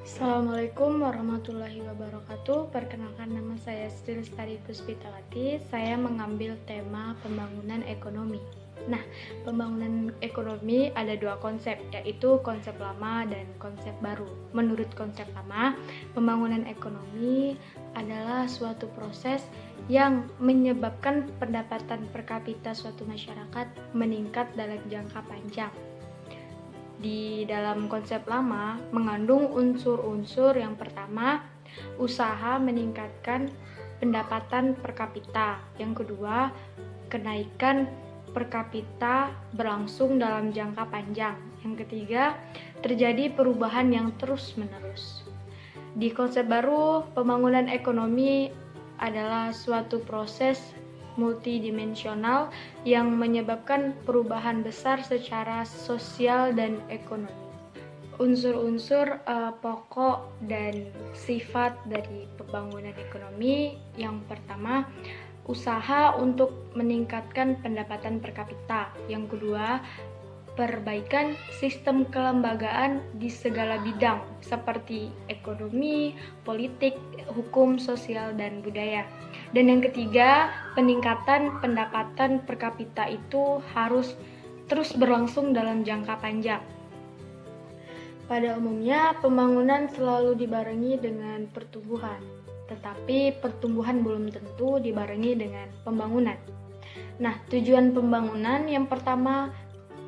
Assalamualaikum warahmatullahi wabarakatuh. Perkenalkan, nama saya Sri Lestari Puspitawati. Saya mengambil tema pembangunan ekonomi. Nah, pembangunan ekonomi ada dua konsep, yaitu konsep lama dan konsep baru. Menurut konsep lama, pembangunan ekonomi adalah suatu proses yang menyebabkan pendapatan per kapita suatu masyarakat meningkat dalam jangka panjang. Di dalam konsep lama mengandung unsur-unsur. Yang pertama, usaha meningkatkan pendapatan per kapita. Yang kedua, kenaikan per kapita berlangsung dalam jangka panjang. Yang ketiga, terjadi perubahan yang terus-menerus. Di konsep baru, pembangunan ekonomi adalah suatu proses multidimensional yang menyebabkan perubahan besar secara sosial dan ekonomi. Unsur-unsur pokok dan sifat dari pembangunan ekonomi. Yang pertama, usaha untuk meningkatkan pendapatan per kapita. Yang kedua, perbaikan sistem kelembagaan di segala bidang seperti ekonomi, politik, hukum, sosial, dan budaya. Dan yang ketiga, peningkatan pendapatan per kapita itu harus terus berlangsung dalam jangka panjang. Pada umumnya, pembangunan selalu dibarengi dengan pertumbuhan, tetapi pertumbuhan belum tentu dibarengi dengan pembangunan. Nah, tujuan pembangunan yang pertama,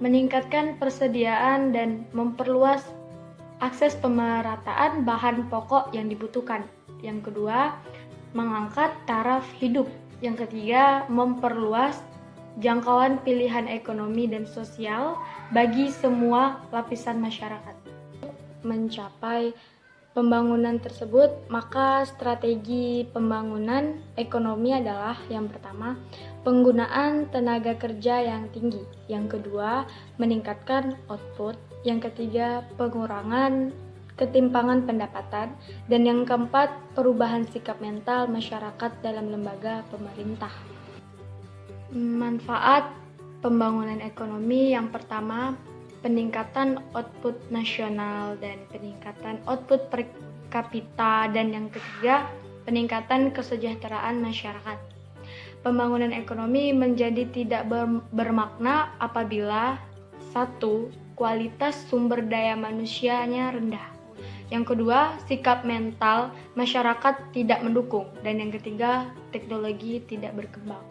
meningkatkan persediaan dan memperluas akses pemerataan bahan pokok yang dibutuhkan. Yang kedua, mengangkat taraf hidup. Yang ketiga, memperluas jangkauan pilihan ekonomi dan sosial bagi semua lapisan masyarakat. Mencapai pembangunan tersebut, maka strategi pembangunan ekonomi adalah yang pertama, penggunaan tenaga kerja yang tinggi. Yang kedua, meningkatkan output. Yang ketiga, pengurangan ketimpangan pendapatan. Dan yang keempat, perubahan sikap mental masyarakat dalam lembaga pemerintah. Manfaat pembangunan ekonomi yang pertama, peningkatan output nasional dan peningkatan output per kapita. Dan yang ketiga, peningkatan kesejahteraan masyarakat. Pembangunan ekonomi menjadi tidak bermakna apabila satu, kualitas sumber daya manusianya rendah. Yang kedua, sikap mental masyarakat tidak mendukung. Dan yang ketiga, teknologi tidak berkembang.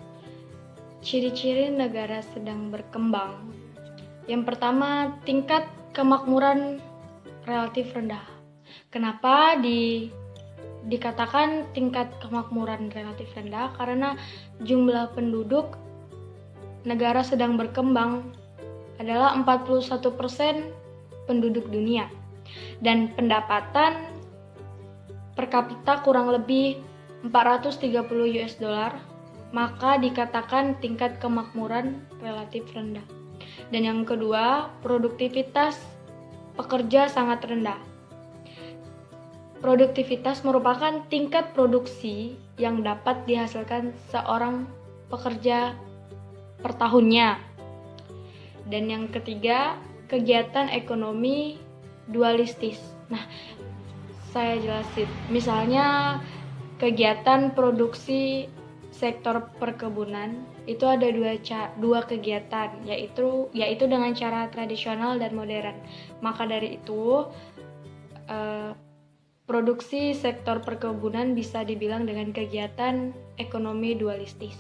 Ciri-ciri negara sedang berkembang. Yang pertama, tingkat kemakmuran relatif rendah. Kenapa dikatakan tingkat kemakmuran relatif rendah? Karena jumlah penduduk negara sedang berkembang adalah 41% penduduk dunia. Dan pendapatan per kapita kurang lebih 430 US dollar, maka dikatakan tingkat kemakmuran relatif rendah. Dan yang kedua, produktivitas pekerja sangat rendah. Produktivitas merupakan tingkat produksi yang dapat dihasilkan seorang pekerja per tahunnya. Dan yang ketiga, kegiatan ekonomi dualistis. Nah, saya jelasin. Misalnya kegiatan produksi sektor perkebunan itu ada dua kegiatan, yaitu dengan cara tradisional dan modern. Maka dari itu, produksi sektor perkebunan bisa dibilang dengan kegiatan ekonomi dualistis.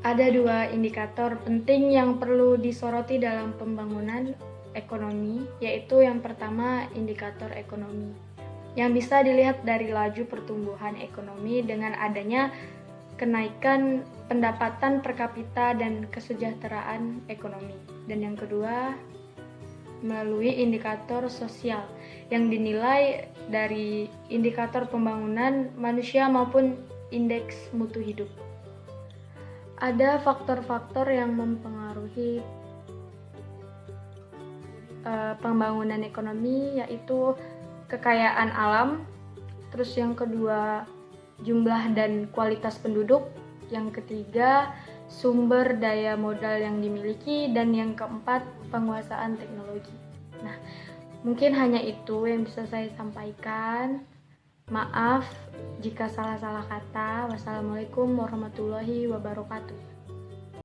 Ada dua indikator penting yang perlu disoroti dalam pembangunan ekonomi, yaitu yang pertama, indikator ekonomi, yang bisa dilihat dari laju pertumbuhan ekonomi dengan adanya kenaikan pendapatan per kapita dan kesejahteraan ekonomi. Dan yang kedua, melalui indikator sosial yang dinilai dari indikator pembangunan manusia maupun indeks mutu hidup. Ada faktor-faktor yang mempengaruhi pembangunan ekonomi, yaitu kekayaan alam, terus yang kedua, jumlah dan kualitas penduduk, yang ketiga, sumber daya modal yang dimiliki, dan yang keempat, penguasaan teknologi. Nah, Mungkin hanya itu yang bisa saya sampaikan. Maaf jika salah-salah kata. Wassalamualaikum warahmatullahi wabarakatuh.